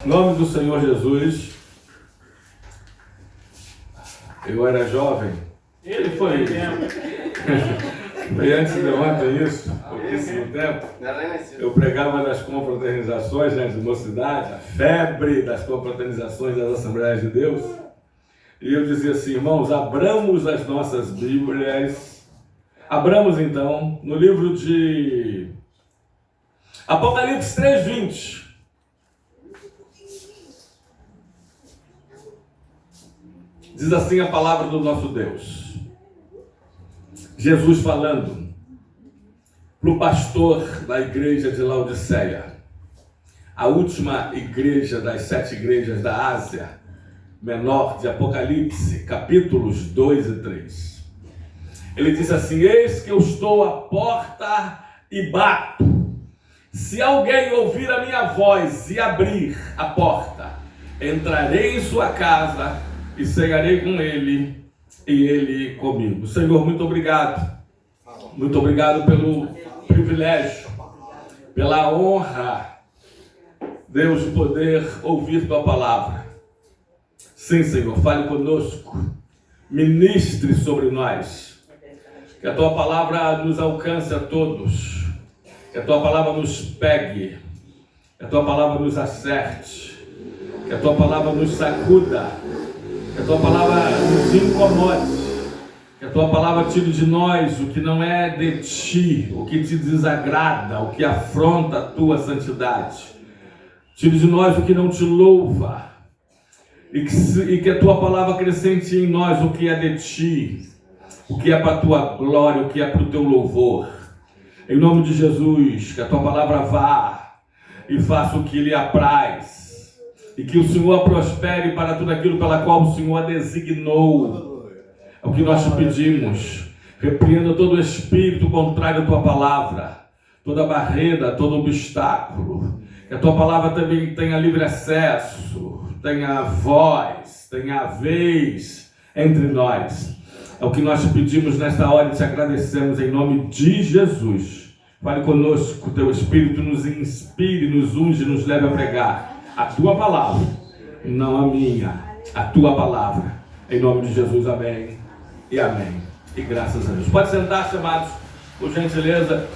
Em nome do Senhor Jesus, eu era jovem, ele foi antes de ontem isso, pouquíssimo tempo, eu pregava nas confraternizações de mocidade, a febre das confraternizações das Assembleias de Deus, e eu dizia assim: irmãos, abramos as nossas Bíblias, abramos então no livro de Apocalipse 3:20. Diz assim a palavra do nosso Deus. Jesus falando para o pastor da igreja de Laodiceia, a última igreja das 7 igrejas da Ásia Menor, de Apocalipse, capítulos 2 e 3. Ele diz assim: eis que eu estou à porta e bato. Se alguém ouvir a minha voz e abrir a porta, entrarei em sua casa e cearei com ele e ele comigo. Senhor, muito obrigado. Muito obrigado pelo privilégio, pela honra, Deus, de poder ouvir tua palavra. Sim, Senhor, fale conosco, ministre sobre nós, que a tua palavra nos alcance a todos, que a tua palavra nos pegue, que a tua palavra nos acerte, que a tua palavra nos sacuda, que a tua palavra nos incomode, que a tua palavra tire de nós o que não é de ti, o que te desagrada, o que afronta a tua santidade. Tire de nós o que não te louva, e que a tua palavra acrescente em nós o que é de ti, o que é para a tua glória, o que é para o teu louvor. Em nome de Jesus, que a tua palavra vá e faça o que lhe apraz, e que o Senhor a prospere para tudo aquilo pela qual o Senhor a designou. É o que nós te pedimos. Repreenda todo o espírito contrário à tua palavra, toda barreira, todo obstáculo. Que a tua palavra também tenha livre acesso, tenha voz, tenha vez entre nós. É o que nós te pedimos nesta hora e te agradecemos em nome de Jesus. Fale conosco, teu Espírito nos inspire, nos unge, nos leve a pregar a tua palavra, não a minha, a tua palavra. Em nome de Jesus, amém e amém. E graças a Deus. Pode sentar-se, amados, por gentileza.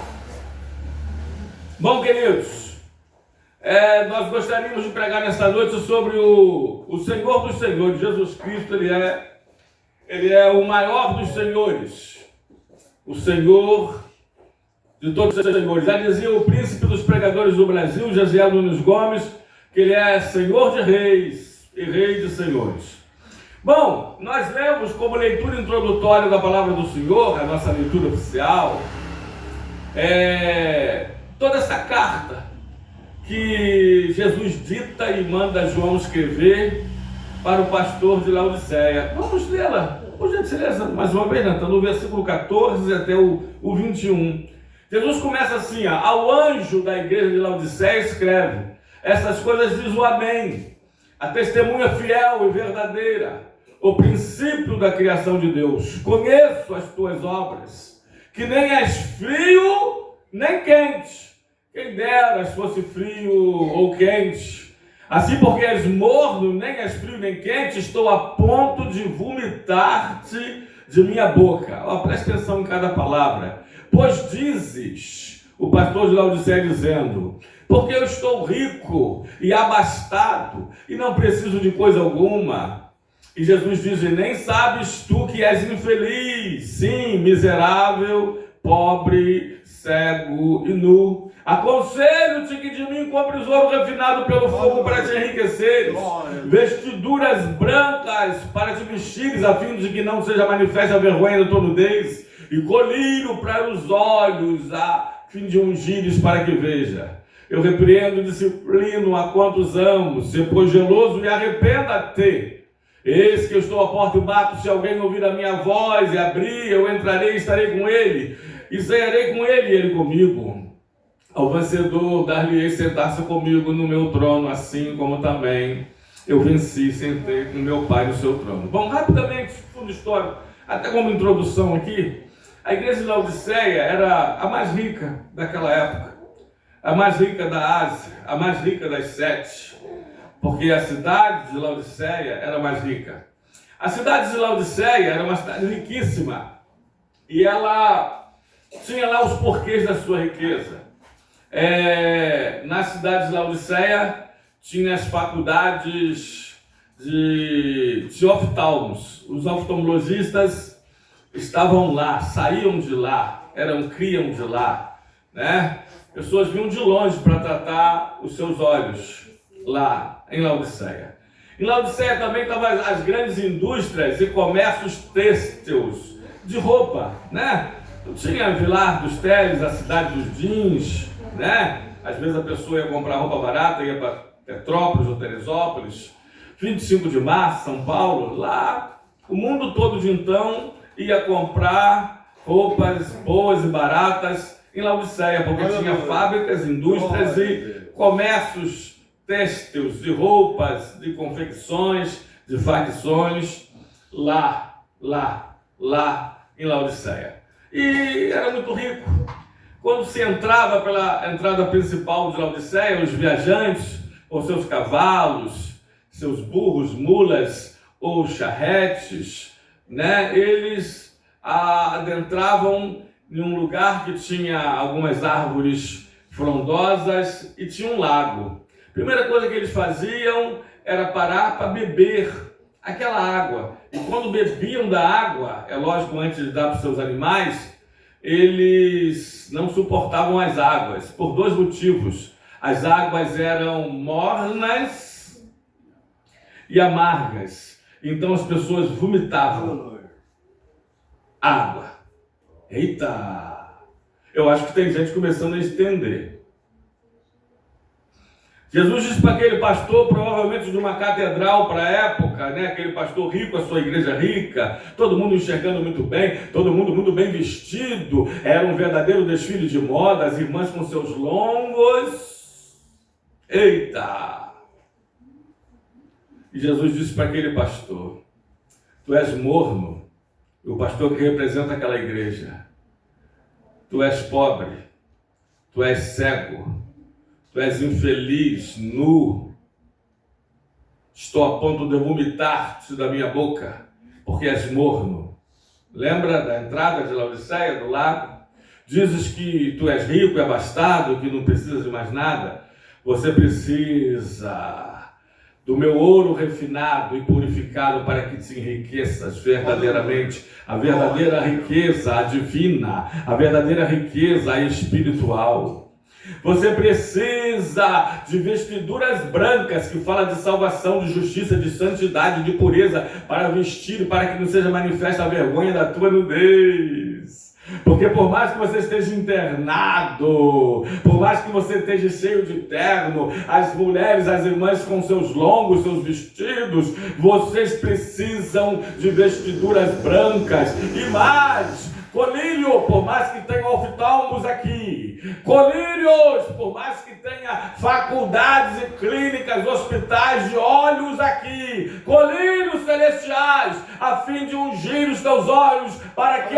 Bom, queridos, nós gostaríamos de pregar nesta noite sobre o Senhor dos Senhores. Jesus Cristo, Ele é o maior dos senhores, o Senhor de todos os senhores. Já dizia o príncipe dos pregadores do Brasil, Jaziel Nunes Gomes, que ele é Senhor de reis e Rei de senhores. Bom, nós lemos como leitura introdutória da palavra do Senhor, a nossa leitura oficial, toda essa carta que Jesus dita e manda João escrever para o pastor de Laodiceia. Vamos lê-la, por gentileza, mais uma vez, no versículo 14 até o 21. Jesus começa assim: ao anjo da igreja de Laodiceia escreve: essas coisas diz o Amém, a testemunha fiel e verdadeira, o princípio da criação de Deus. Conheço as tuas obras, que nem és frio nem quente. Quem dera fosse frio ou quente. Assim, porque és morno, nem és frio nem quente, estou a ponto de vomitar-te de minha boca. Preste atenção em cada palavra. Pois dizes, o pastor de Laodiceia dizendo: porque eu estou rico e abastado e não preciso de coisa alguma. E Jesus diz: e nem sabes tu que és infeliz, sim, miserável, pobre, cego e nu. Aconselho-te que de mim compres ouro refinado pelo fogo para te enriqueceres, vestiduras brancas para te vestires, a fim de que não seja manifesta a vergonha da tua nudez, e colírio para os olhos, a fim de ungires para que veja. Eu repreendo e disciplino a quantos amo. Se pois geloso, e arrependa-te. Eis que eu estou à porta e bato. Se alguém ouvir a minha voz e abrir, eu entrarei e estarei com ele, e cearei com ele e ele comigo. Ao vencedor dar-lhe-ei sentar-se comigo no meu trono, assim como também eu venci e sentei com meu Pai no seu trono. Bom, rapidamente, fundo histórico, até como introdução aqui, a igreja de Laodiceia era a mais rica daquela época, a mais rica da Ásia, a mais rica das 7. porque a cidade de Laodiceia era mais rica. A cidade de Laodiceia era uma cidade riquíssima e ela tinha lá os porquês da sua riqueza. Na cidade de Laodiceia tinha as faculdades de oftalmos. Os oftalmologistas estavam lá, saíam de lá, criam de lá, né? Pessoas vinham de longe para tratar os seus olhos lá em Laodiceia. Em Laodiceia também estavam as grandes indústrias e comércios têxteis de roupa, né? Tinha Vilar dos Teles, a cidade dos jeans, né? Às vezes a pessoa ia comprar roupa barata, ia para Petrópolis ou Teresópolis, 25 de março, São Paulo, lá o mundo todo de então ia comprar roupas boas e baratas em Laodiceia, porque tinha fábricas, indústrias e comércios têxteis de roupas, de confecções, de facções, lá em Laodiceia. E era muito rico. Quando se entrava pela entrada principal de Laodiceia, os viajantes, com seus cavalos, seus burros, mulas ou charretes, né, eles adentravam em um lugar que tinha algumas árvores frondosas e tinha um lago. A primeira coisa que eles faziam era parar para beber aquela água. E quando bebiam da água, é lógico, antes de dar para os seus animais, eles não suportavam as águas, por dois motivos. As águas eram mornas e amargas. Então as pessoas vomitavam água. Eita! Eu acho que tem gente começando a entender. Jesus disse para aquele pastor, provavelmente de uma catedral para a época, né? Aquele pastor rico, a sua igreja rica, todo mundo enxergando muito bem, todo mundo muito bem vestido, era um verdadeiro desfile de moda, as irmãs com seus longos. Eita! E Jesus disse para aquele pastor, tu és morno, o pastor que representa aquela igreja, tu és pobre, tu és cego, tu és infeliz, nu. Estou a ponto de vomitar-te da minha boca, porque és morno. Lembra da entrada de Laodiceia, do lago? Dizes que tu és rico e abastado, que não precisas de mais nada. Você precisa do meu ouro refinado e purificado para que te enriqueças verdadeiramente. A verdadeira riqueza, a divina, a verdadeira riqueza espiritual. Você precisa de vestiduras brancas, que fala de salvação, de justiça, de santidade, de pureza, para vestir, para que não seja manifesta a vergonha da tua nudez. Porque por mais que você esteja internado, por mais que você esteja cheio de terno, as mulheres, as irmãs com seus longos, seus vestidos, vocês precisam de vestiduras brancas e mais. Colírio, por mais que tenha oftalmos aqui, colírios, por mais que tenha faculdades e clínicas, hospitais de olhos aqui, colírios celestiais, a fim de ungir os teus olhos, para que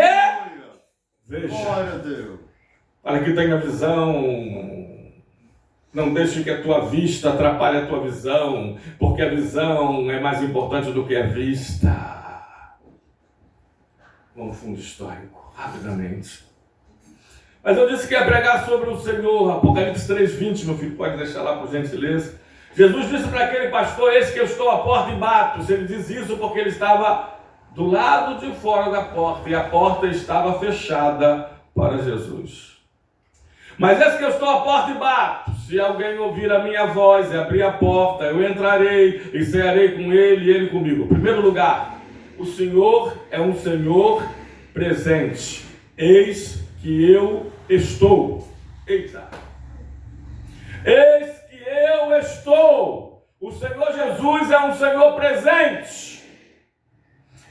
veja, para que tenha visão. Não deixe que a tua vista atrapalhe a tua visão, porque a visão é mais importante do que a vista. Vamos fundo histórico, rapidamente. Mas eu disse que ia pregar sobre o Senhor, Apocalipse 3:20, meu filho, pode deixar lá por gentileza. Jesus disse para aquele pastor, eis que eu estou à porta e bato. Ele diz isso porque ele estava do lado de fora da porta e a porta estava fechada para Jesus. Mas eis que eu estou à porta e bato. Se alguém ouvir a minha voz e abrir a porta, eu entrarei e cearei com ele e ele comigo. Em primeiro lugar, o Senhor é um Senhor presente. Eis que eu estou. Eita! Eis que eu estou. O Senhor Jesus é um Senhor presente.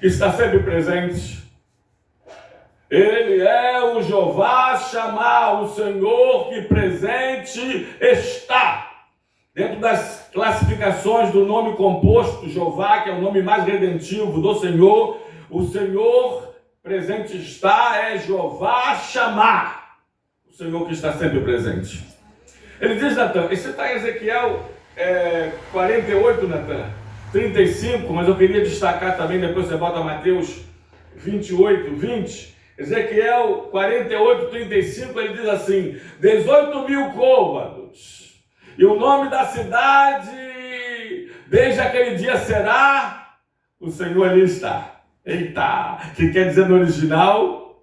Está sempre presente. Ele é o Jeová Shammah, o Senhor que presente está. Dentro das classificações do nome composto, Jeová, que é o nome mais redentivo do Senhor, o Senhor presente está, é Jeová Shammah, o Senhor que está sempre presente. Ele diz, Natan, isso está em Ezequiel 48, Natan, 35, mas eu queria destacar também, depois você bota Mateus 28, 20, Ezequiel 48, 35, ele diz assim: 18 mil côvados, e o nome da cidade, desde aquele dia será, o Senhor ali está. Eita, que quer dizer no original,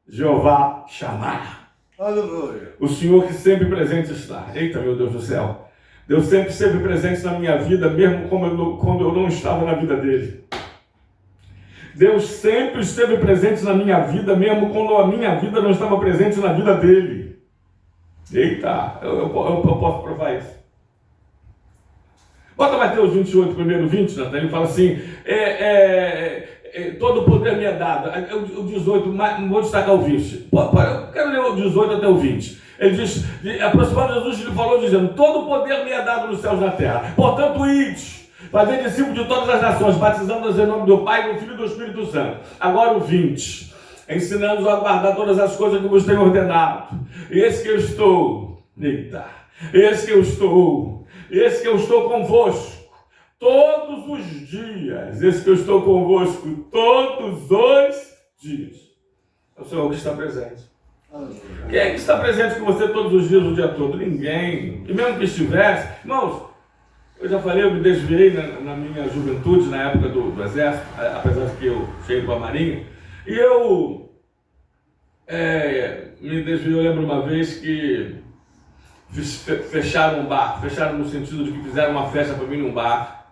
Jeová chamar. Aleluia. O Senhor que sempre presente está. Eita, meu Deus do céu. Deus sempre esteve presente na minha vida, mesmo quando eu não estava na vida dele. Deus sempre esteve presente na minha vida, mesmo quando a minha vida não estava presente na vida dele. Eita, eu posso provar isso. Bota Mateus 28, primeiro 20, Natan, ele fala assim, todo o poder me é dado. O 18, vou destacar o 20. Eu quero ler o 18 até o 20. Ele diz, aproximando Jesus, ele falou dizendo: todo o poder me é dado nos céus e na terra. Portanto, ide, fazer discípulos de todas as nações, batizando-os em nome do Pai, do Filho e do Espírito Santo. Agora o 20. Ensinando-os a guardar todas as coisas que vos tenho ordenado. Eis que eu estou. Eita. Eis que eu estou convosco todos os dias. Eis que eu estou convosco todos os dias. É o Senhor que está presente. Quem é que está presente com você todos os dias, o dia todo? Ninguém. E mesmo que estivesse, irmãos, eu já falei, eu me desviei na minha juventude, na época do exército, apesar de que eu cheguei para a Marinha, e eu me desviei. Eu lembro uma vez que fecharam um bar, fecharam no sentido de que fizeram uma festa para mim num bar,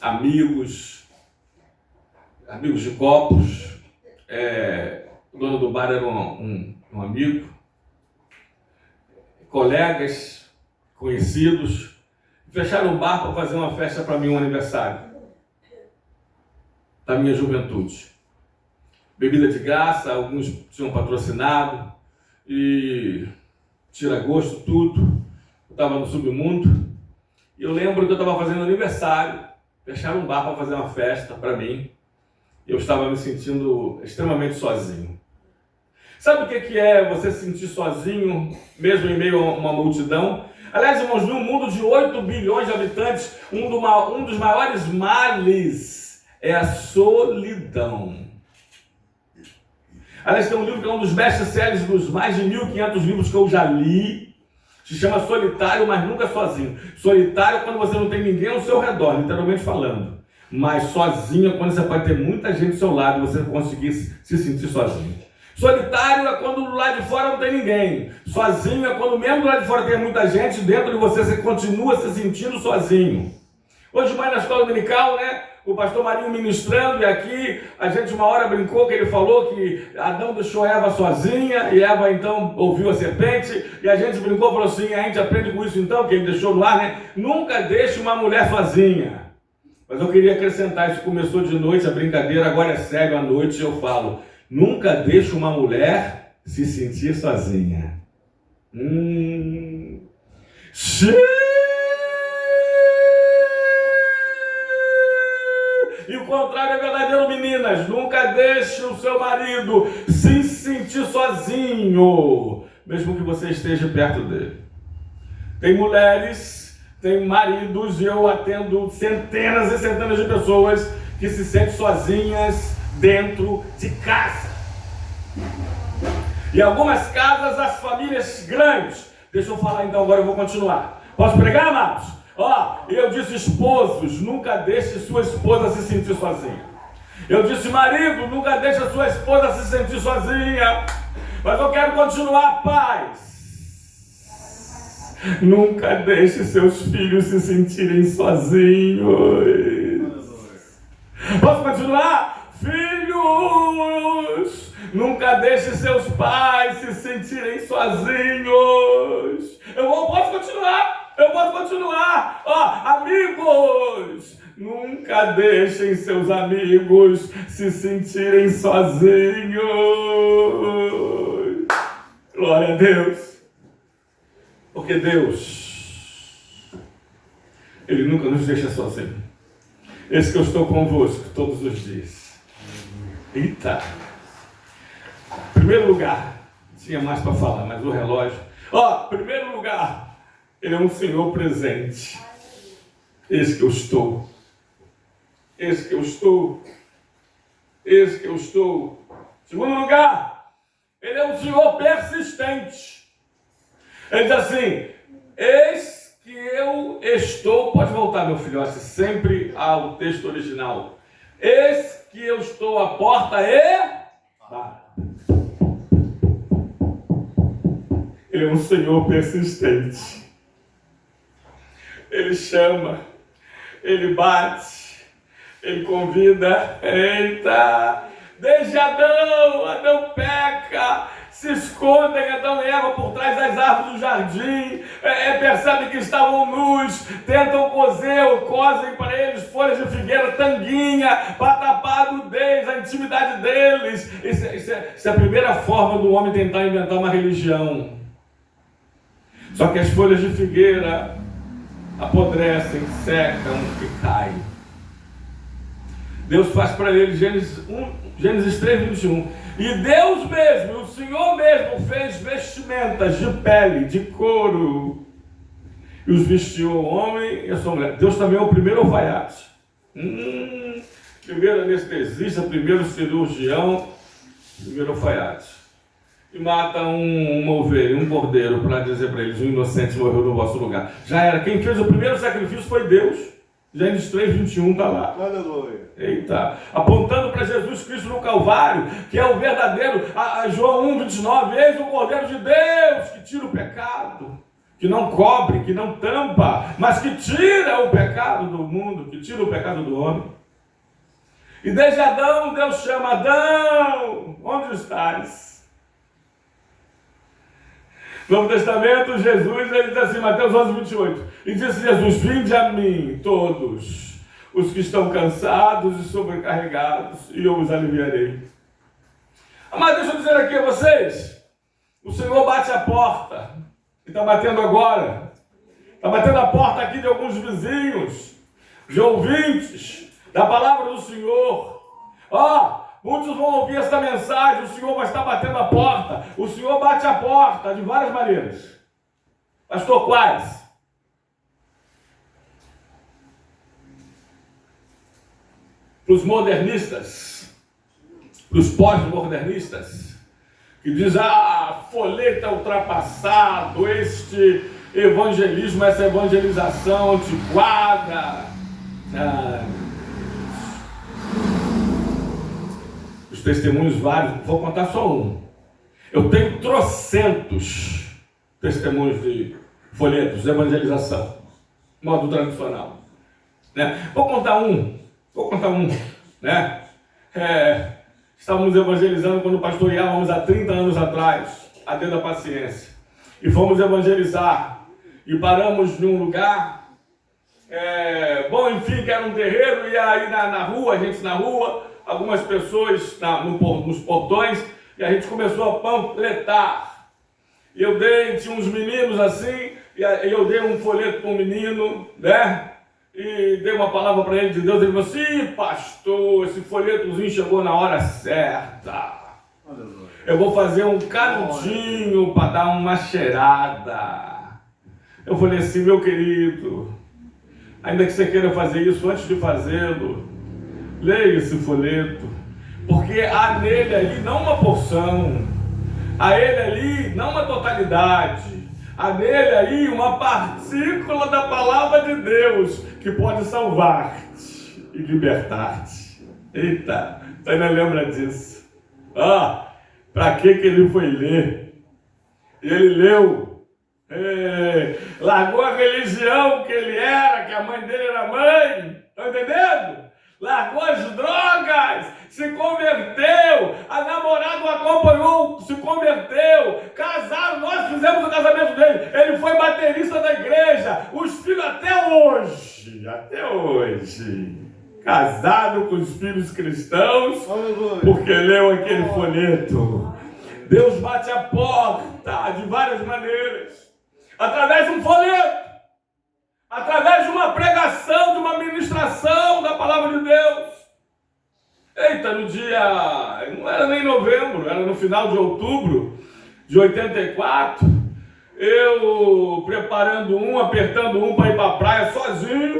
amigos de copos, o dono do bar era um amigo, colegas, conhecidos, fecharam o bar para fazer uma festa para mim, um aniversário da minha juventude. Bebida de graça, alguns tinham patrocinado, e tira gosto, tudo. Eu estava no submundo, e eu lembro que eu estava fazendo aniversário, fecharam um bar para fazer uma festa para mim, e eu estava me sentindo extremamente sozinho. Sabe o que é você se sentir sozinho, mesmo em meio a uma multidão? Aliás, irmãos, num mundo de 8 bilhões de habitantes, um dos maiores males é a solidão. Aliás, tem um livro que é um dos best-sellers dos mais de 1.500 livros que eu já li. Se chama Solitário, mas nunca sozinho. Solitário é quando você não tem ninguém ao seu redor, literalmente falando. Mas sozinho é quando você pode ter muita gente ao seu lado e você conseguir se sentir sozinho. Solitário é quando lá de fora não tem ninguém. Sozinho é quando mesmo lá de fora tem muita gente, dentro de você continua se sentindo sozinho. Hoje de manhã na escola dominical, né? O pastor Marinho ministrando, e aqui a gente uma hora brincou que ele falou que Adão deixou Eva sozinha, e Eva então ouviu a serpente, e a gente brincou e falou assim, a gente aprende com isso então, que ele deixou no ar, né? Nunca deixe uma mulher sozinha. Mas eu queria acrescentar, isso começou de noite, a brincadeira, agora é sério, à noite eu falo, nunca deixe uma mulher se sentir sozinha. E o contrário é verdadeiro, meninas. Nunca deixe o seu marido se sentir sozinho, mesmo que você esteja perto dele. Tem mulheres, tem maridos, e eu atendo centenas e centenas de pessoas que se sentem sozinhas dentro de casa. E algumas casas, as famílias grandes. Deixa eu falar então, agora eu vou continuar. Posso pregar, amados? Eu disse, esposos, nunca deixe sua esposa se sentir sozinha. Eu disse, marido, nunca deixe a sua esposa se sentir sozinha. Mas eu quero continuar, pais. Nunca deixe seus filhos se sentirem sozinhos. Posso continuar? Filhos, nunca deixe seus pais se sentirem sozinhos. Posso continuar? Eu posso continuar. Amigos, nunca deixem seus amigos se sentirem sozinhos. Glória a Deus. Porque Deus, Ele nunca nos deixa sozinhos. Esse que eu estou convosco todos os dias. Eita. Primeiro lugar, tinha mais para falar, mas o relógio. Primeiro lugar, Ele é um Senhor presente. Eis que eu estou. Eis que eu estou. Eis que eu estou. Segundo lugar, Ele é um Senhor persistente. Ele diz assim, eis que eu estou, pode voltar meu filhote, sempre ao texto original. Eis que eu estou à porta e bato. Ele é um Senhor persistente. Ele chama, Ele bate, Ele convida. Eita! Desde Adão peca, se escondem Adão e Eva por trás das árvores do jardim, percebem que estavam nus, tentam cosem para eles folhas de figueira, tanguinha, para tapar a nudez, a intimidade deles. Isso é a primeira forma do homem tentar inventar uma religião. Só que as folhas de figueira apodrecem, secam e caem. Deus faz para eles, Gênesis 3, 21. E Deus mesmo, o Senhor mesmo, fez vestimentas de pele, de couro, e os vestiu o homem e a sua mulher. Deus também é o primeiro alfaiate. Primeiro anestesista, primeiro cirurgião, primeiro alfaiate. E mata uma ovelha, um cordeiro, para dizer para eles, um inocente morreu no vosso lugar. Já era, quem fez o primeiro sacrifício foi Deus. Gênesis 3, 21 está lá. Aleluia. Eita, apontando para Jesus Cristo no Calvário, que é o verdadeiro, João 1, 29, eis o Cordeiro de Deus, que tira o pecado, que não cobre, que não tampa, mas que tira o pecado do mundo, que tira o pecado do homem. E desde Adão, Deus chama Adão, onde estás? No Novo Testamento, Jesus, ele diz assim, Mateus 11, 28, e disse Jesus, vinde a mim todos os que estão cansados e sobrecarregados, e eu os aliviarei. Mas deixa eu dizer aqui a vocês, o Senhor bate a porta, e está batendo agora, está batendo a porta aqui de alguns vizinhos, de ouvintes da palavra do Senhor. Muitos vão ouvir essa mensagem, o Senhor vai estar batendo a porta. O Senhor bate a porta de várias maneiras. Pastor, quais? Para os modernistas, para os pós-modernistas, que dizem, folheta ultrapassado, este evangelismo, essa evangelização antiquada. Os testemunhos vários, vou contar só um. Eu tenho trocentos testemunhos de folhetos de evangelização, modo tradicional. Né? Vou contar um. Né? Estávamos evangelizando quando pastoreávamos há 30 anos atrás, a Deus da Paciência. E fomos evangelizar. E paramos num lugar, que era um terreiro, e aí na rua, a gente na rua, algumas pessoas nos portões, e a gente começou a panfletar. E tinha uns meninos assim, e eu dei um folheto para um menino, né? E dei uma palavra para ele de Deus, ele falou assim, pastor, esse folhetozinho chegou na hora certa. Eu vou fazer um canudinho para dar uma cheirada. Eu falei assim, meu querido, ainda que você queira fazer isso, antes de fazê-lo, leia esse folheto, porque há nele ali não uma porção, há ele ali não uma totalidade, há nele aí uma partícula da palavra de Deus que pode salvar-te e libertar-te. Eita, você ainda lembra disso? Para que ele foi ler? E ele leu, largou a religião que ele era, que a mãe dele era mãe, tá entendendo? Largou as drogas, se converteu, a namorada o acompanhou, se converteu, casaram, nós fizemos o casamento dele, ele foi baterista da igreja, os filhos até hoje, casado com os filhos cristãos, porque leu aquele folheto. Deus bate a porta de várias maneiras, através de um folheto, através de uma pregação, de uma ministração da palavra de Deus. Eita, no dia, não era nem novembro, era no final de outubro de 84, eu preparando apertando para ir para a praia sozinho,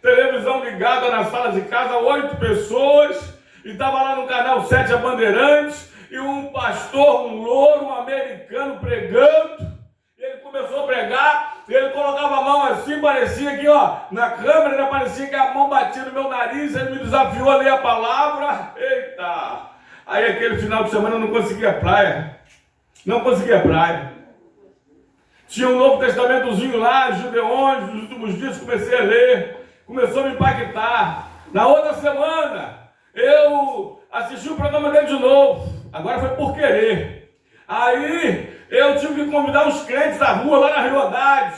televisão ligada na sala de casa, 8 pessoas, e estava lá no canal 7 a Bandeirantes, e um pastor, um louro, um americano pregando. Ele começou a pregar, e ele colocava a mão assim, parecia que, na câmera, ele parecia que a mão batia no meu nariz, ele me desafiou a ler a palavra. Eita! Aí aquele final de semana eu não conseguia praia. Não conseguia praia. Tinha um Novo Testamentozinho lá, Gideões, nos últimos dias comecei a ler. Começou a me impactar. Na outra semana, eu assisti o programa dele de novo. Agora foi por querer. Aí eu tive que convidar os crentes da rua, lá na Rio Haddad,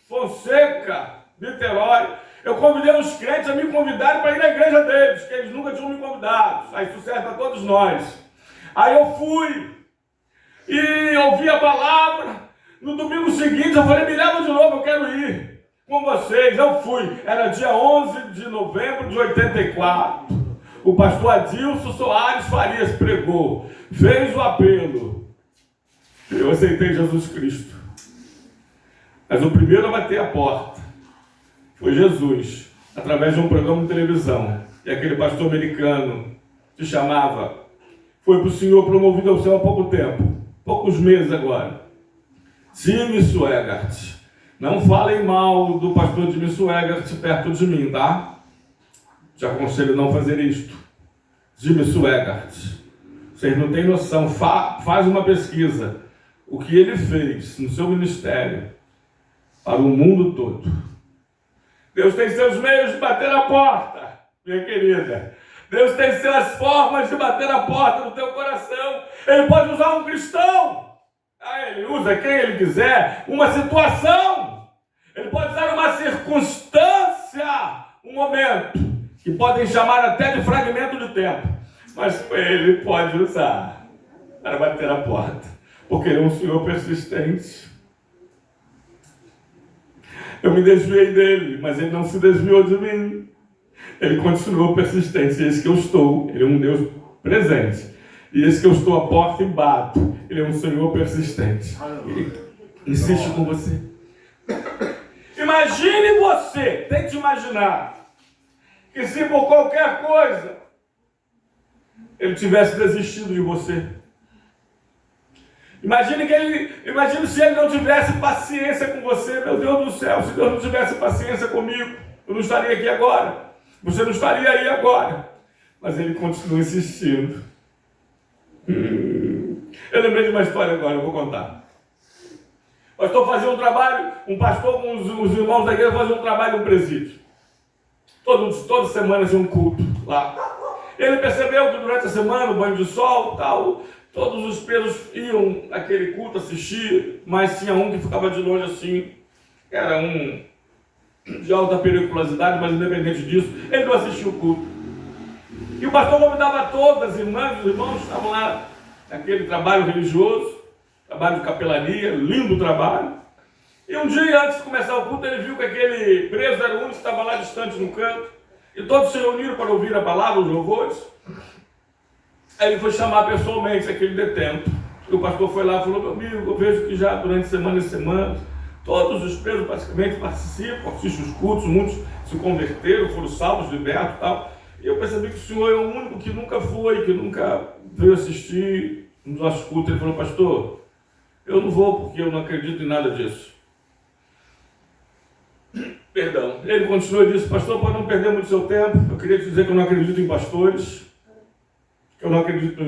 Fonseca, Niterói. Eu convidei os crentes a me convidarem para ir na igreja deles, que eles nunca tinham me convidado. Aí isso serve para todos nós. Aí eu fui e ouvi a palavra. No domingo seguinte eu falei, me leva de novo, eu quero ir com vocês. Eu fui. Era dia 11 de novembro de 84. O pastor Adilson Soares Farias pregou. Fez o apelo. Eu aceitei Jesus Cristo. Mas o primeiro a bater a porta foi Jesus, através de um programa de televisão. E aquele pastor americano se chamava, foi para o Senhor promovido ao céu há pouco tempo, poucos meses agora. Jimmy Swaggart. Não falem mal do pastor Jimmy Swaggart perto de mim, tá? Te aconselho não fazer isto. Jimmy Swaggart. Vocês não têm noção. Faz uma pesquisa. O que ele fez no seu ministério para o mundo todo. Deus tem seus meios de bater a porta, minha querida. Deus tem suas formas de bater a porta do teu coração. Ele pode usar um cristão. Ele usa quem ele quiser. Uma situação. Ele pode usar uma circunstância, um momento, que podem chamar até de fragmento de tempo. Mas ele pode usar para bater a porta. Porque ele é um Senhor persistente. Eu me desviei dele, mas ele não se desviou de mim. Ele continuou persistente. E esse que eu estou, ele é um Deus presente. E esse que eu estou à porta e bato, ele é um Senhor persistente. Ele insiste com você. Imagine você, tente imaginar, que se por qualquer coisa ele tivesse desistido de você. Imagine se ele não tivesse paciência com você. Meu Deus do céu, se Deus não tivesse paciência comigo, eu não estaria aqui agora. Você não estaria aí agora. Mas ele continua insistindo. Eu lembrei de uma história agora, eu vou contar. O pastor fazia um trabalho, um pastor com os irmãos da igreja fazia um trabalho no presídio. Toda semana tinha um culto lá. Ele percebeu que durante a semana, o banho de sol, tal, todos os presos iam naquele culto assistir, mas tinha um que ficava de longe assim. Era um de alta periculosidade, mas independente disso, ele não assistia o culto. E o pastor convidava todas as irmãs e os irmãos que estavam lá naquele trabalho religioso, trabalho de capelania, lindo trabalho. E um dia, antes de começar o culto, ele viu que aquele preso era o único que estava lá distante no canto. E todos se reuniram para ouvir a palavra, os louvores. Aí ele foi chamar pessoalmente aquele detento. E o pastor foi lá e falou, meu amigo, eu vejo que já durante semanas e semanas, todos os presos praticamente participam, assistem os cultos, muitos se converteram, foram salvos, libertos e tal. E eu percebi que o senhor é o único que nunca foi, que nunca veio assistir nos nossos cultos. Ele falou, pastor, eu não vou porque eu não acredito em nada disso. Perdão. Ele continuou e disse, pastor, para não perder muito seu tempo, eu queria te dizer que eu não acredito em pastores, que eu não acredito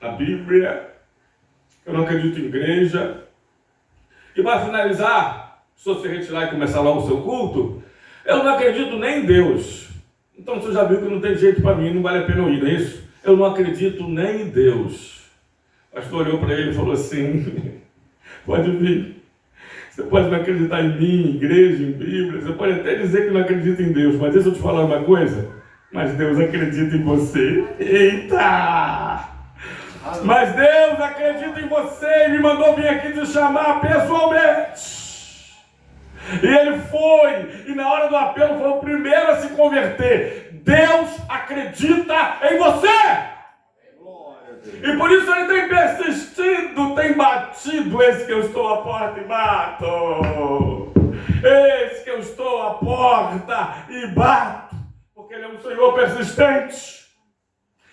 na Bíblia, que eu não acredito em igreja. E para finalizar, se você retirar e começar logo o seu culto, eu não acredito nem em Deus. Então você já viu que não tem jeito para mim, não vale a pena eu ir, não é isso? Eu não acredito nem em Deus. O pastor olhou para ele e falou assim, pode vir. Você pode não acreditar em mim, em igreja, em Bíblia, você pode até dizer que não acredita em Deus, mas deixa eu te falar uma coisa, mas Deus acredita em você. Eita! Mas Deus acredita em você e me mandou vir aqui te chamar pessoalmente. E ele foi, e na hora do apelo foi o primeiro a se converter. Deus acredita em você. E por isso ele tem persistido, tem batido. Esse que eu estou à porta e bato. Esse que eu estou à porta e bato. Porque ele é um Senhor persistente.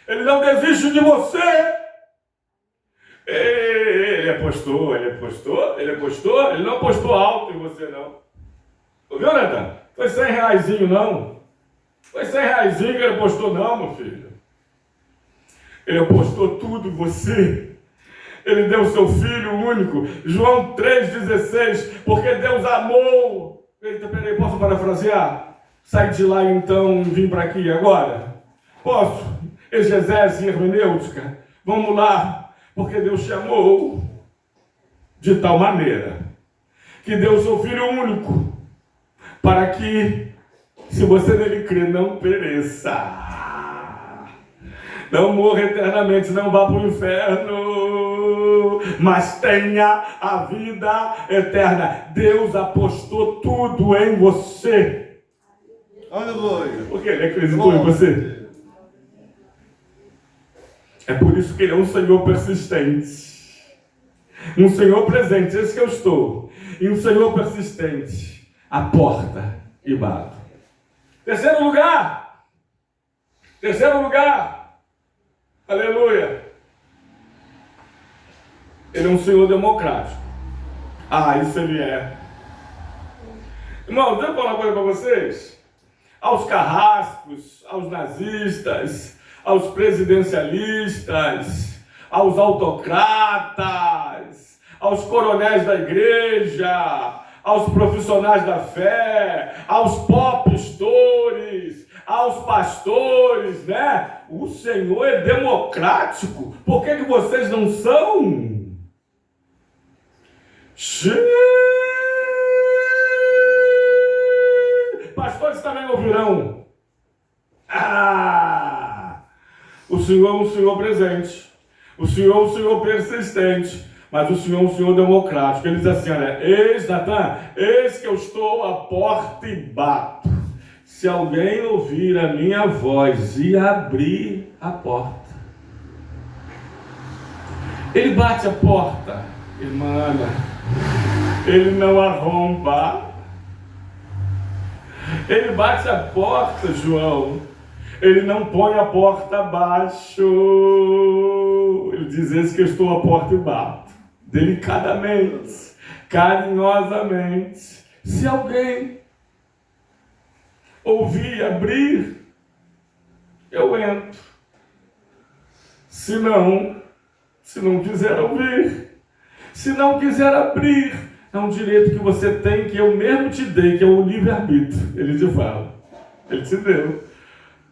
Ele não desiste de você. Ele apostou. Ele não apostou alto em você, não. Ouviu, Nathan? Foi R$100 não. Foi R$100 que ele apostou, não, meu filho. Ele apostou tudo em você. Ele deu o seu Filho único. João 3,16. Porque Deus amou. Eita, peraí, posso parafrasear? Sai de lá então e vim para aqui agora? Posso? Exegese, hermenêutica. Vamos lá. Porque Deus te amou de tal maneira que deu o seu Filho único para que, se você nele crer, não pereça. Não morra eternamente, não vá para o inferno, mas tenha a vida eterna. Deus apostou tudo em você. Aleluia. Porque Ele acreditou em você. É por isso que Ele é um Senhor persistente. Um Senhor presente, esse que eu estou. E um Senhor persistente. A porta e bato. Terceiro lugar. Aleluia. Ele é um Senhor democrático. Isso Ele é. Irmão, deixa eu falar uma coisa para vocês. Aos carrascos, aos nazistas, aos presidencialistas, aos autocratas, aos coronéis da igreja, aos profissionais da fé, aos popstores, aos pastores, né? O Senhor é democrático. Por que vocês não são? Pastores também ouvirão. O Senhor é um Senhor presente. O Senhor é um Senhor persistente. Mas o Senhor é um Senhor democrático. Ele diz assim, olha, eis, Natan, eis que eu estou à porta e bato. Se alguém ouvir a minha voz e abrir a porta. Ele bate a porta, irmã Ana. Ele não arromba. Ele bate a porta, João. Ele não põe a porta abaixo. Ele diz, eis que eu estou à porta e bato. Delicadamente, carinhosamente. Se alguém ouvir e abrir, eu entro. Se não quiser ouvir, se não quiser abrir, é um direito que você tem, que eu mesmo te dei, que é o livre-arbítrio. Ele te fala. Ele te deu.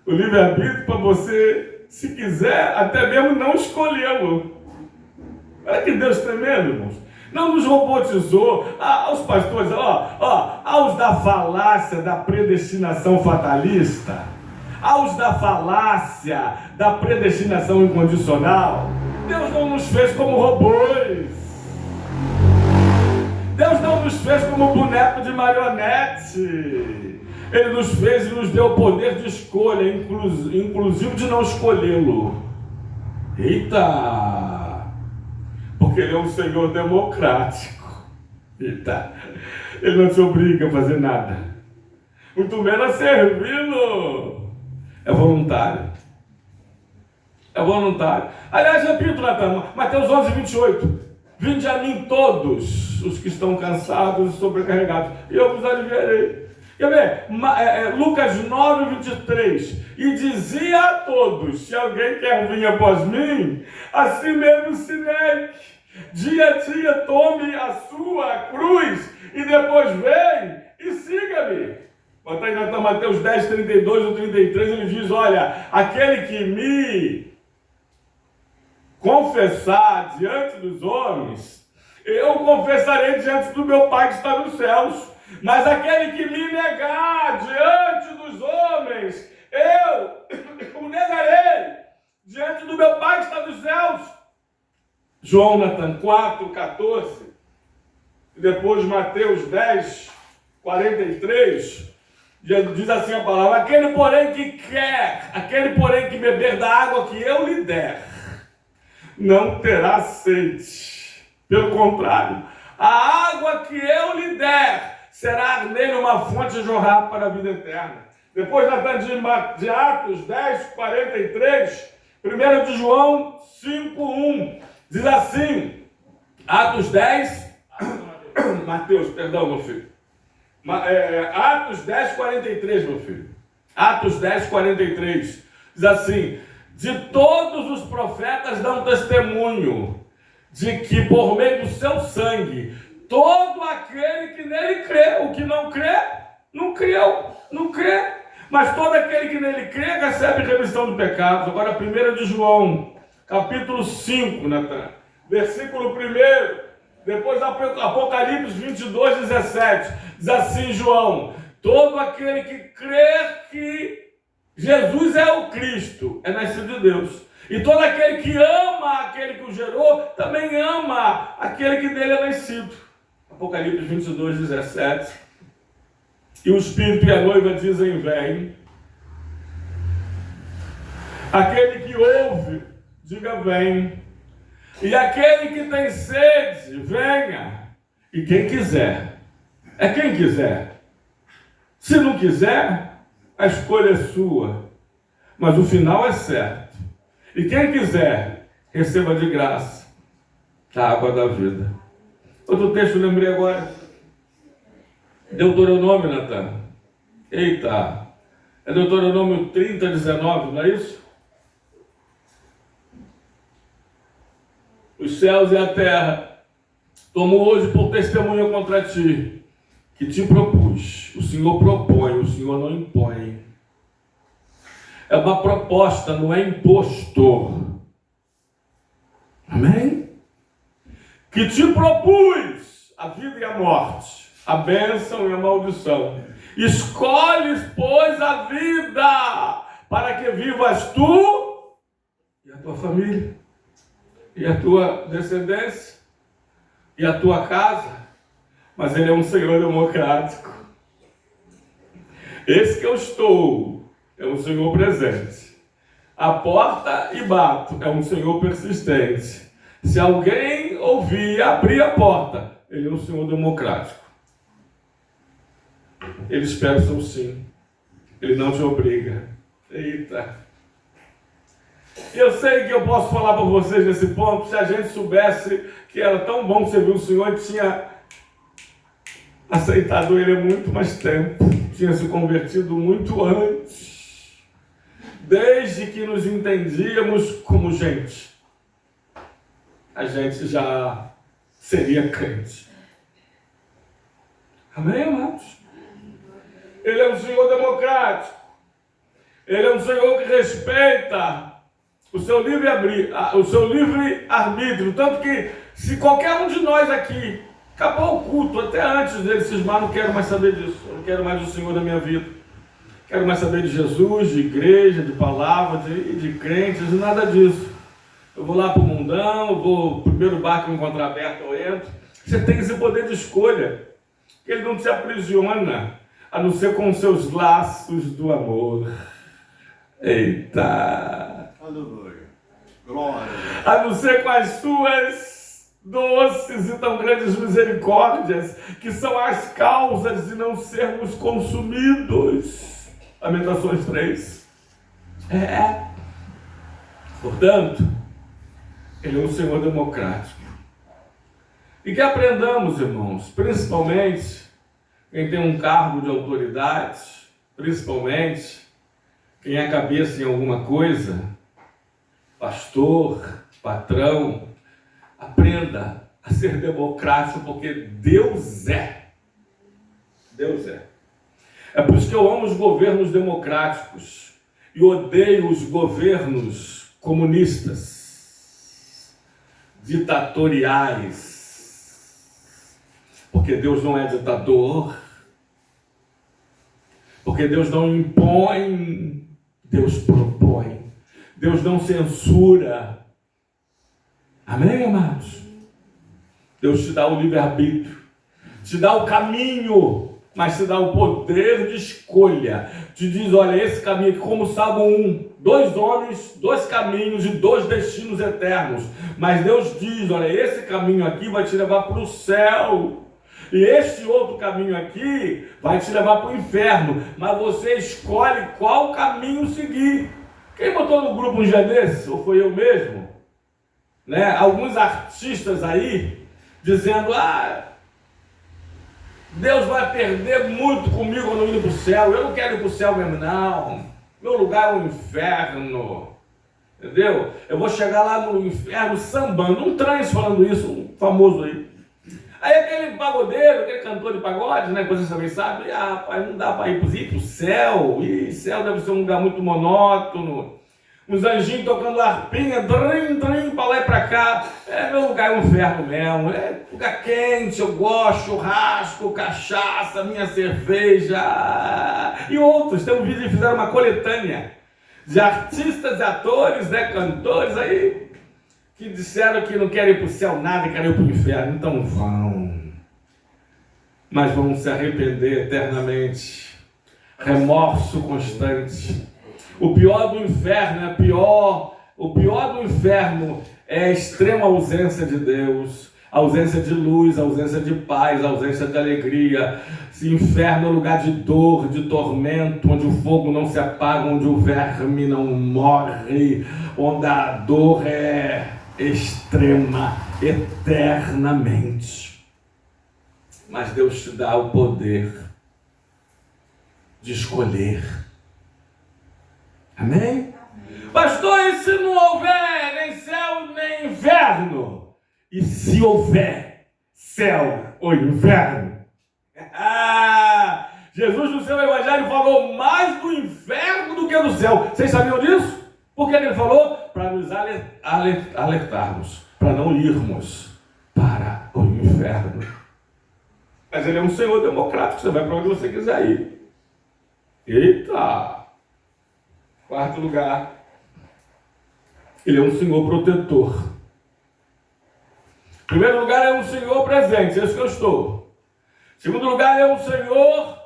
O livre-arbítrio para você, se quiser, até mesmo não escolhê-lo. Olha que Deus tremendo, irmãos. Não nos robotizou. Os pastores, aos da falácia da predestinação fatalista, aos da falácia da predestinação incondicional. Deus não nos fez como robôs. Deus não nos fez como boneco de marionete. Ele nos fez e nos deu o poder de escolha, inclusive de não escolhê-lo. Eita! Porque Ele é um Senhor democrático. Eita! Ele não te obriga a fazer nada. Muito menos a servi-lo. É voluntário. É voluntário. Aliás, repito, Natan, Mateus 11:28. Vinde a mim todos os que estão cansados e sobrecarregados, e eu vos aliviarei. Quer ver? Lucas 9:23. E dizia a todos: se alguém quer vir após mim, a si mesmo se negue. Dia a dia tome a sua cruz e depois vem e siga-me. Bota aí na Mateus 10:32 ou 33, ele diz: olha, aquele que me confessar diante dos homens, eu confessarei diante do meu Pai que está nos céus. Mas aquele que me negar diante dos homens, eu o negarei diante do meu Pai que está nos céus. João 4:14, e depois Mateus 10:43, diz assim a palavra: aquele porém que beber da água que eu lhe der, não terá sede. Pelo contrário, a água que eu lhe der será nele uma fonte a jorrar para a vida eterna. Depois, de Atos 10, 43, 1 de João 5, 1, diz assim, Atos 10, Mateus, perdão, meu filho. Atos 10, 43, meu filho. Atos 10, 43, diz assim, de todos os profetas dão testemunho de que por meio do seu sangue, todo aquele que nele crê, o que não crê, não creu, não crê. Mas todo aquele que nele crê recebe remissão de pecados. Agora 1 de João, capítulo 5, Natan, versículo 1, depois Apocalipse 22, 17, diz assim João, todo aquele que crê que Jesus é o Cristo, é nascido de Deus. E todo aquele que ama aquele que o gerou, também ama aquele que dele é nascido. Apocalipse 22, 17. E o Espírito e a noiva dizem, vem. Aquele que ouve, diga, vem. E aquele que tem sede, venha. E quem quiser, é quem quiser. Se não quiser, a escolha é sua. Mas o final é certo. E quem quiser, receba de graça a água da vida. Outro texto eu lembrei agora. Deuteronômio, Natan. Eita. É Deuteronômio 30, 19, não é isso? Os céus e a terra tomo hoje por testemunha contra ti, que te propus. O Senhor propõe, o Senhor não impõe. É uma proposta, não é imposto. Amém? Que te propus a vida e a morte, a bênção e a maldição. Escolhes, pois, a vida, para que vivas tu e a tua família, e a tua descendência, e a tua casa. Mas Ele é um Senhor democrático. Esse que eu estou é um Senhor presente. A porta e bato é um Senhor persistente. Se alguém ouvir e abrir a porta, Ele é um Senhor democrático. Ele espera o seu sim. Ele não te obriga. Eita. Eu sei que eu posso falar para vocês nesse ponto, se a gente soubesse que era tão bom servir o Senhor, tinha aceitado Ele há muito mais tempo, tinha se convertido muito antes, desde que nos entendíamos como gente, a gente já seria crente. Amém, amados? Ele é um Senhor democrático, Ele é um Senhor que respeita o seu livre-arbítrio, tanto que se qualquer um de nós aqui acabou o culto, até antes dele cismar, não quero mais saber disso, eu não quero mais o Senhor da minha vida, quero mais saber de Jesus, de igreja, de palavra, de crentes, e nada disso. Eu vou lá para o mundão, eu vou, o primeiro bar que eu encontrar aberto, eu entro. Você tem esse poder de escolha, que Ele não te aprisiona, a não ser com os seus laços do amor. Eita! Aleluia. Glória. A não ser com as suas doces e tão grandes misericórdias, que são as causas de não sermos consumidos. Lamentações 3. Portanto, Ele é um Senhor democrático. E que aprendamos, irmãos, principalmente quem tem um cargo de autoridade, principalmente quem é cabeça em alguma coisa, pastor, patrão, aprenda a ser democrático, porque Deus é. Deus é. É por isso que eu amo os governos democráticos e odeio os governos comunistas, ditatoriais. Porque Deus não é ditador, porque Deus não impõe, Deus propõe. Deus não censura. Amém, amados? Deus te dá o livre-arbítrio, te dá o caminho mas te dá o poder de escolha. Te diz, olha, esse caminho aqui, como Salmo 1, 2 homens, 2 caminhos e 2 destinos eternos. Mas Deus diz, olha, esse caminho aqui vai te levar para o céu. E este outro caminho aqui vai te levar para o inferno. Mas você escolhe qual caminho seguir. Quem botou no grupo um dia desse? Ou foi eu mesmo? Né? Alguns artistas aí dizendo, Deus vai perder muito comigo quando eu ir para o céu. Eu não quero ir para o céu mesmo, não. Meu lugar é o inferno. Entendeu? Eu vou chegar lá no inferno sambando. Um trans falando isso, um famoso aí. Aí aquele pagodeiro, aquele cantor de pagode, né? Que vocês também sabem, rapaz, não dá para ir para o céu. E céu deve ser um lugar muito monótono. Uns anjinhos tocando arpinha, drim, para lá e para cá. Meu lugar é um inferno mesmo. É lugar quente, eu gosto, churrasco, cachaça, minha cerveja. E outros, tem um vídeo que fizeram uma coletânea de artistas e atores, né, cantores aí, que disseram que não querem ir para o céu nada e querem ir para o inferno. Então vão. Mas vão se arrepender eternamente. Remorso constante. O pior do inferno o pior do inferno é a extrema ausência de Deus, a ausência de luz, a ausência de paz, a ausência de alegria. Esse inferno é um lugar de dor, de tormento, onde o fogo não se apaga, onde o verme não morre, onde a dor é extrema, eternamente. Mas Deus te dá o poder de escolher. Amém? Pastor, e se não houver nem céu nem inferno? E se houver céu ou inferno? Jesus no seu evangelho falou mais do inferno do que do céu. Vocês sabiam disso? Por que ele falou? Para nos alertarmos, para não irmos para o inferno. Mas ele é um Senhor democrático, você vai para onde você quiser ir. Eita! Quarto lugar, ele é um Senhor protetor. Primeiro lugar, é um Senhor presente, é isso que eu estou. Segundo lugar, é um Senhor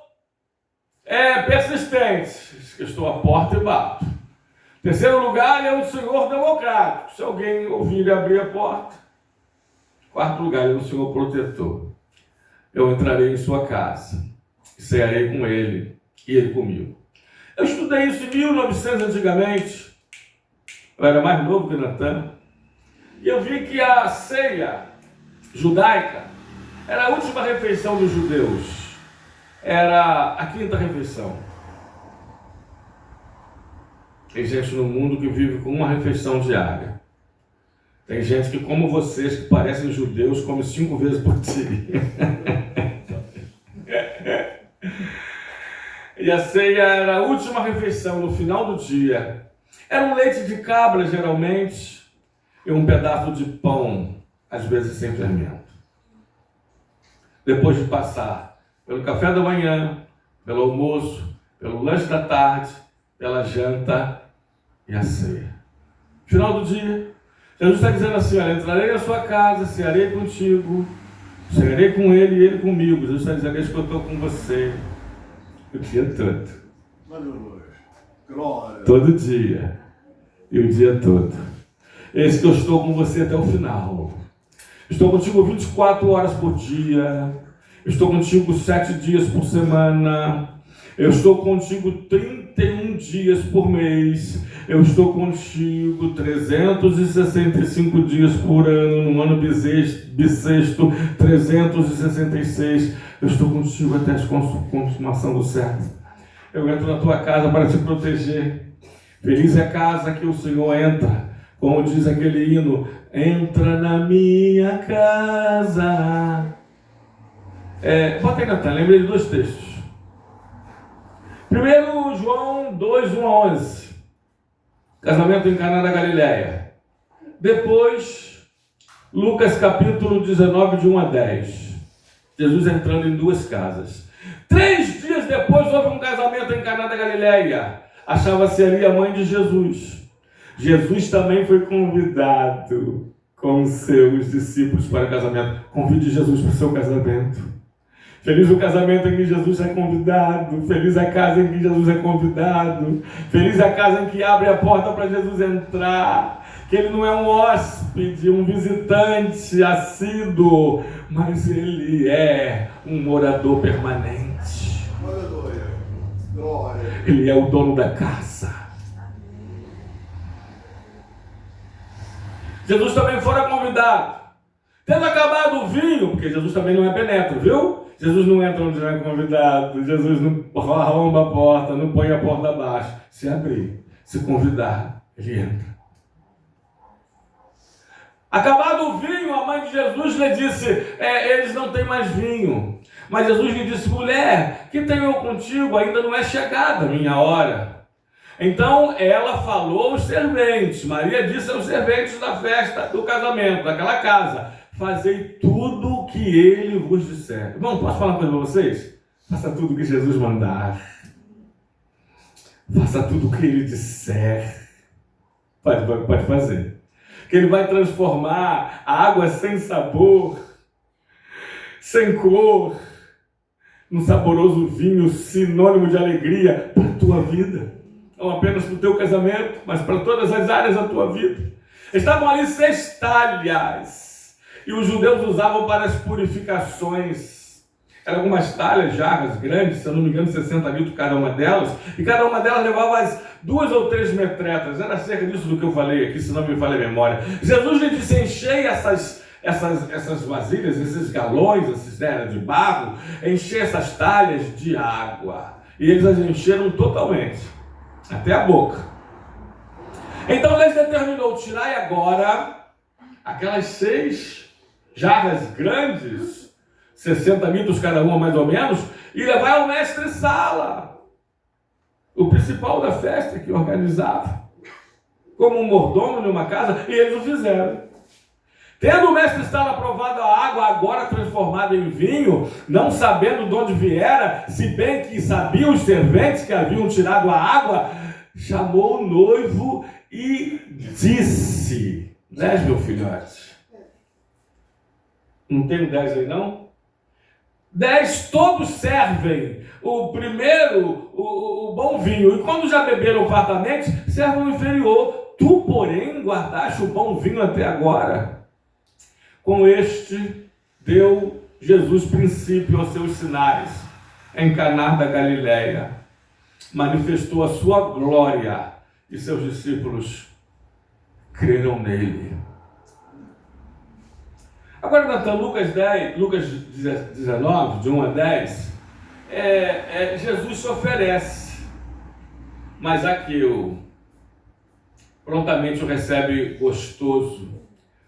persistente, eu estou à porta e bato. Terceiro lugar, é um Senhor democrático, se alguém ouvir e abrir a porta. Quarto lugar, é um Senhor protetor. Eu entrarei em sua casa e cearei com ele e ele comigo. Eu estudei isso em 1900 antigamente. Eu era mais novo que Natan. E eu vi que a ceia judaica era a última refeição dos judeus. Era a quinta refeição. Tem gente no mundo que vive com uma refeição diária. Tem gente que, como vocês, que parecem judeus, come 5 vezes por dia. E a ceia era a última refeição no final do dia. Era um leite de cabra, geralmente, e um pedaço de pão, às vezes sem fermento. Depois de passar pelo café da manhã, pelo almoço, pelo lanche da tarde, pela janta e a ceia. Final do dia, Jesus está dizendo assim, olha, entrarei na sua casa, cearei contigo, cearei com ele e ele comigo. Jesus está dizendo, eis que eu estou com você. O dia todo. Aleluia. Glória. Todo dia. E o dia todo. Esse que eu estou com você até o final. Estou contigo 24 horas por dia. Estou contigo 7 dias por semana. Eu estou contigo 31 dias por mês. Eu estou contigo 365 dias por ano. No ano bissexto, 366. Eu estou contigo até a consumação do século. Eu entro na tua casa para te proteger. Feliz é a casa que o Senhor entra. Como diz aquele hino, entra na minha casa. Bota aí, Natan, lembrei de 2 textos. Primeiro, João 2, 1 a 11. Casamento em Caná da Galileia. Depois, Lucas capítulo 19, de 1 a 10. Jesus entrando em 2 casas. 3 dias depois houve um casamento em Caná da Galileia. Achava-se ali a mãe de Jesus. Jesus também foi convidado com os seus discípulos para o casamento. Convide Jesus para o seu casamento. Feliz o casamento em que Jesus é convidado. Feliz a casa em que Jesus é convidado. Feliz a casa em que abre a porta para Jesus entrar. Que ele não é um hóspede, um visitante assíduo, mas ele é um morador permanente. Glória. Ele é o dono da casa. Jesus também fora convidado. Tendo acabado o vinho, porque Jesus também não é penetro, viu? Jesus não entra onde não é convidado. Jesus não arromba a porta, não põe a porta abaixo. Se abrir, se convidar, ele entra. Acabado o vinho, a mãe de Jesus lhe disse, eles não têm mais vinho. Mas Jesus lhe disse, mulher, que tenho eu contigo? Ainda não é chegada a minha hora. Então ela falou aos serventes. Maria disse aos serventes da festa, do casamento, daquela casa, fazei tudo o que ele vos disser. Irmão, posso falar uma coisa para vocês? Faça tudo o que Jesus mandar. Faça tudo o que ele disser. Pode fazer. Que ele vai transformar a água sem sabor, sem cor, num saboroso vinho sinônimo de alegria para a tua vida. Não apenas para o teu casamento, mas para todas as áreas da tua vida. Estavam ali 6 talhas, e os judeus usavam para as purificações. Eram algumas talhas, jarras grandes, se eu não me engano, 60 litros cada uma delas, e cada uma delas levava as 2 ou 3 metretas. Era cerca disso do que eu falei aqui, se não me falha a memória. Jesus lhe disse, enchei essas vasilhas, esses galões, era de barro, enchei essas talhas de água. E eles as encheram totalmente, até a boca. Então Deus determinou, tirai agora aquelas 6 jarras grandes, 60 litros cada uma mais ou menos, e levai ao mestre-sala, o principal da festa que organizava, como um mordomo numa casa, e eles o fizeram. Tendo o mestre-sala provado a água, agora transformada em vinho, não sabendo de onde viera, se bem que sabiam os serventes que haviam tirado a água, chamou o noivo e disse, 10 meu filhote, não tem 10 aí não? 10 todos servem o primeiro, o bom vinho, e quando já beberam fartamente, servem o inferior. Tu, porém, guardaste o bom vinho até agora. Com este, deu Jesus princípio aos seus sinais, em Caná da Galileia. Manifestou a sua glória, e seus discípulos creram nele. Agora, Natan, Lucas 19, de 1 a 10, Jesus se oferece, mas Zaqueu prontamente o recebe gostoso,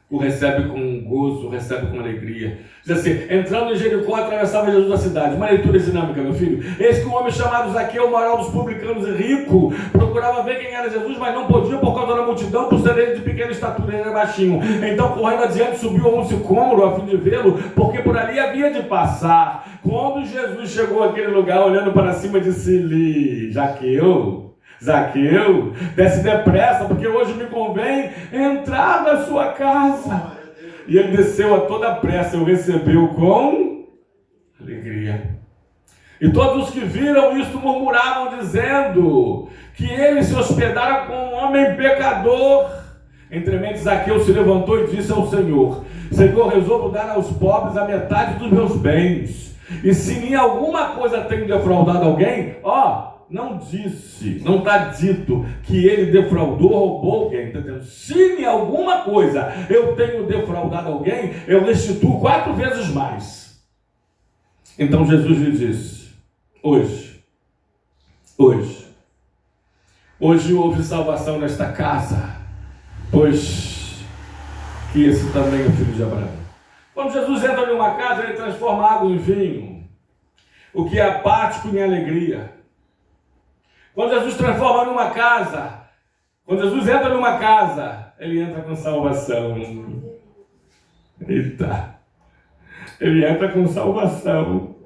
o recebe com gozo, o recebe com alegria. Diz assim, entrando em Jericó, atravessava Jesus a cidade. Uma leitura dinâmica, meu filho. Eis que um homem chamado Zaqueu, moral dos publicanos e rico, procurava ver quem era Jesus, mas não podia por causa da multidão, por ser ele de pequena estatura, ele era baixinho. Então, correndo adiante, subiu a um sicômoro a fim de vê-lo, porque por ali havia de passar. Quando Jesus chegou àquele lugar, olhando para cima, disse-lhe, Zaqueu, desce depressa, porque hoje me convém entrar na sua casa. E ele desceu a toda pressa e o recebeu com alegria. E todos os que viram isto murmuravam, dizendo que ele se hospedara com um homem pecador. Entremente Zaqueu se levantou e disse ao Senhor, resolvo dar aos pobres a metade dos meus bens. E se em alguma coisa tenho defraudado alguém, não disse, não está dito que ele defraudou, roubou alguém, está dizendo, se em alguma coisa eu tenho defraudado alguém, eu restituo 4 vezes mais. Então Jesus lhe disse, hoje houve salvação nesta casa, pois que esse também é o filho de Abraão. Quando Jesus entra em uma casa, ele transforma água em vinho, o que é apático em alegria. Quando Jesus transforma numa casa, quando Jesus entra numa casa, ele entra com salvação. Eita! Ele entra com salvação.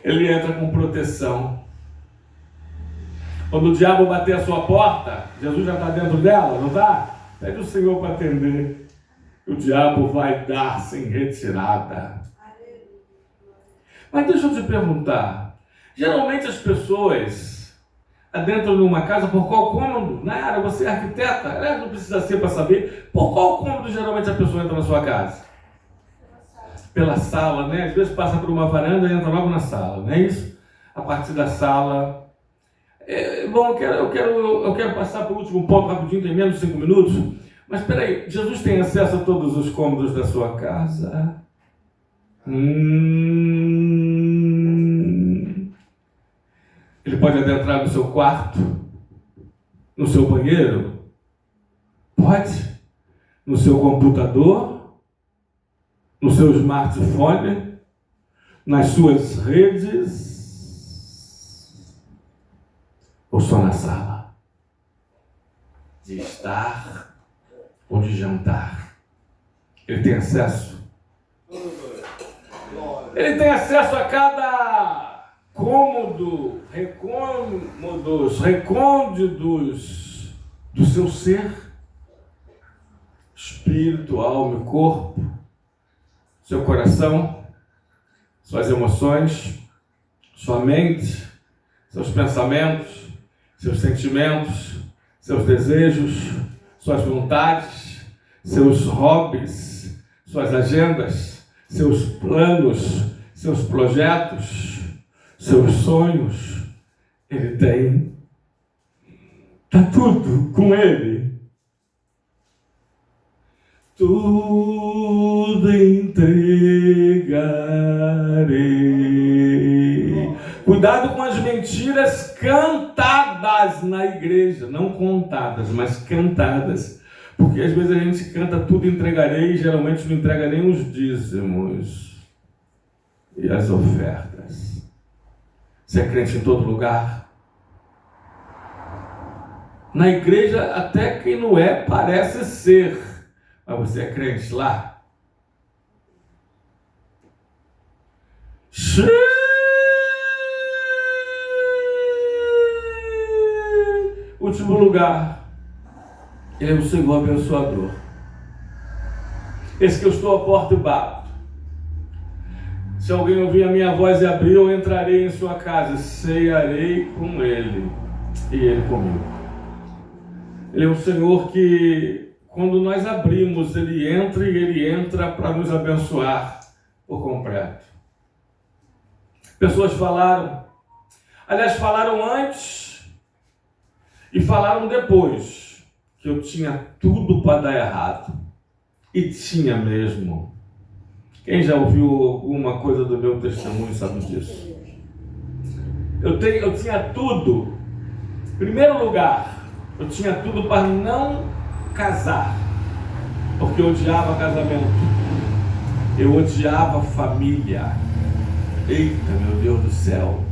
Ele entra com proteção. Quando o diabo bater a sua porta, Jesus já está dentro dela, não está? Pede o Senhor para atender. O diabo vai dar sem retirada. Mas deixa eu te perguntar, geralmente as pessoas adentram numa casa por qual cômodo? Nara, você é arquiteta, não precisa ser para saber. Por qual cômodo geralmente a pessoa entra na sua casa? Pela sala, né? Às vezes passa por uma varanda e entra logo na sala, não é isso? A partir da sala. Bom, eu quero passar para o último ponto rapidinho, tem menos de 5 minutos. Mas espera aí, Jesus tem acesso a todos os cômodos da sua casa? Ele pode adentrar no seu quarto? No seu banheiro? Pode? No seu computador? No seu smartphone? Nas suas redes? Ou só na sala? De estar ou de jantar? Ele tem acesso? Ele tem acesso a cada cômodo, recônditos do seu ser, espírito, alma e corpo, seu coração, suas emoções, sua mente, seus pensamentos, seus sentimentos, seus desejos, suas vontades, seus hobbies, suas agendas, seus planos, seus projetos, seus sonhos. Ele tem. Está tudo com ele. Tudo entregarei. Cuidado com as mentiras cantadas na igreja. Não contadas, mas cantadas. Porque às vezes a gente canta tudo entregarei e geralmente não entrega nem os dízimos e as ofertas. Você é crente em todo lugar? Na igreja até quem não é parece ser. Mas você é crente lá? Último lugar. Ele é o Senhor abençoador. Esse que eu estou à porta e bato. Se alguém ouvir a minha voz e abrir, eu entrarei em sua casa, cearei com ele e ele comigo. Ele é um Senhor que, quando nós abrimos, ele entra para nos abençoar por completo. Pessoas falaram, aliás, falaram antes e falaram depois, que eu tinha tudo para dar errado. E tinha mesmo. Quem já ouviu alguma coisa do meu testemunho sabe disso. Eu tinha tudo. Em primeiro lugar, eu tinha tudo para não casar. Porque eu odiava casamento. Eu odiava família. Eita, meu Deus do céu.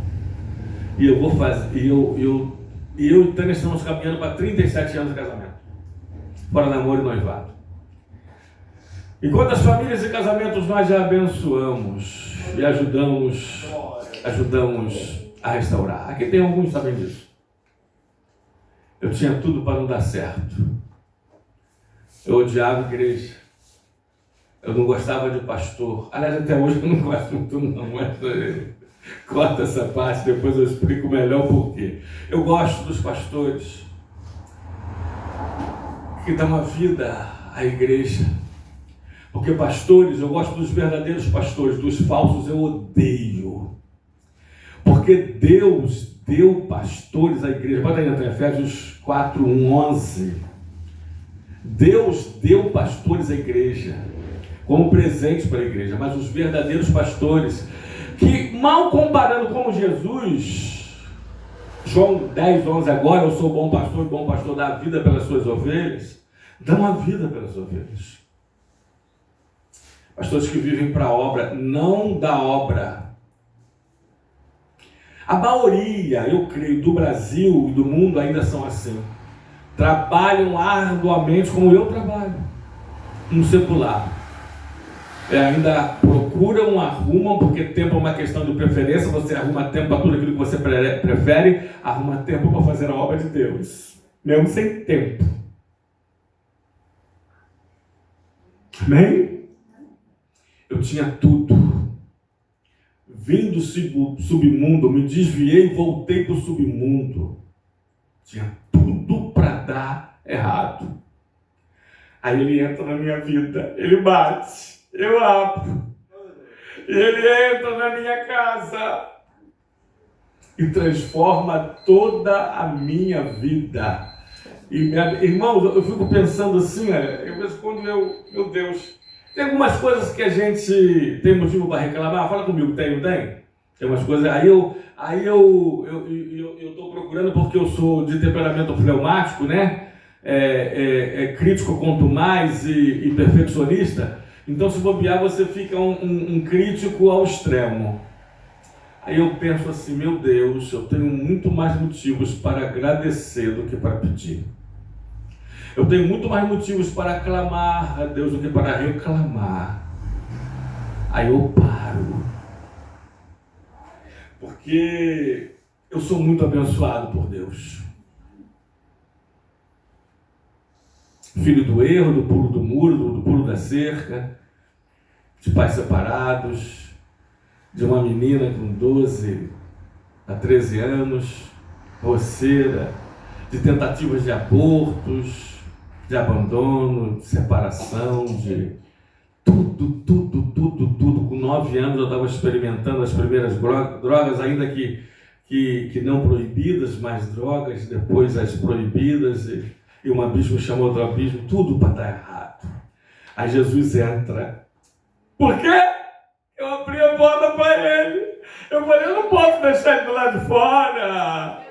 E eu vou fazer. E eu e Tânia estamos caminhando para 37 anos de casamento. Fora namoro e noivado. E quantas famílias e casamentos nós já abençoamos e ajudamos a restaurar. Aqui tem alguns que sabem disso. Eu tinha tudo para não dar certo. Eu odiava a igreja. Eu não gostava de pastor. Aliás, até hoje eu não gosto muito não. Mas corta essa parte, depois eu explico melhor por quê. Eu gosto dos pastores que dão uma vida à igreja. Porque pastores, eu gosto dos verdadeiros pastores, dos falsos eu odeio. Porque Deus deu pastores à igreja. Bota aí em Efésios 4, 1, 11. Deus deu pastores à igreja como presente para a igreja, mas os verdadeiros pastores, que mal comparando com Jesus, João 10, 11, agora eu sou bom pastor dá a vida pelas suas ovelhas, dão a vida pelas ovelhas. Pastores que vivem para a obra, não da obra. A maioria, eu creio, do Brasil e do mundo ainda são assim. Trabalham arduamente como eu trabalho, no secular. Ainda procuram, arrumam, porque tempo é uma questão de preferência, você arruma tempo para tudo aquilo que você prefere, arruma tempo para fazer a obra de Deus, mesmo sem tempo. Amém? Eu tinha tudo. vim do submundo, me desviei e voltei para o submundo. Tinha tudo para dar errado. Aí ele entra na minha vida, ele bate, eu abro. E ele entra na minha casa e transforma toda a minha vida. Irmãos, eu fico pensando assim, meu Deus, tem algumas coisas que a gente tem motivo para reclamar. Fala comigo, tem, não tem? Tem umas coisas. Aí eu estou procurando, porque eu sou de temperamento fleumático, né? Crítico quanto mais e perfeccionista. Então, se bobear, você fica um crítico ao extremo. Aí eu penso assim, meu Deus, eu tenho muito mais motivos para agradecer do que para pedir. Eu tenho muito mais motivos para clamar a Deus do que para reclamar. Aí eu paro. Porque eu sou muito abençoado por Deus. Filho do erro, do pulo do muro, do pulo da cerca, de pais separados, de uma menina com 12 a 13 anos, roceira, de tentativas de abortos, de abandono, de separação, de tudo. Com 9 anos eu estava experimentando as primeiras drogas, ainda que não proibidas, mas drogas, depois as proibidas, e um abismo chamou outro abismo, tudo para dar errado. Aí Jesus entra. Por quê? Eu abri a porta para ele. Eu falei, eu não posso deixar ele do lado de fora.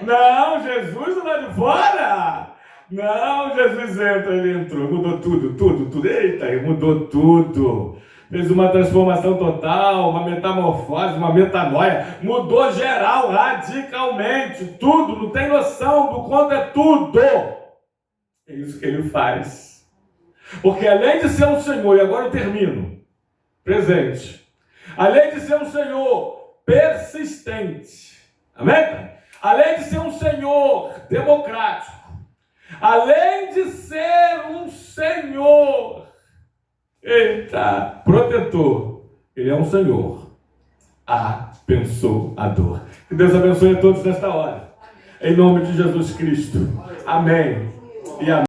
Não, Jesus do lado de fora. Não, Jesus entra, ele entrou, mudou tudo. Eita, mudou tudo. Fez uma transformação total, uma metamorfose, uma metanoia. Mudou geral, radicalmente, tudo. Não tem noção do quanto é tudo. É isso que ele faz. Porque além de ser um Senhor, e agora eu termino, presente. Além de ser um Senhor persistente, amém? Além de ser um Senhor democrático, além de ser um Senhor, protetor, ele é um Senhor abençoador. Que Deus abençoe a todos nesta hora. Em nome de Jesus Cristo. Amém. E amém.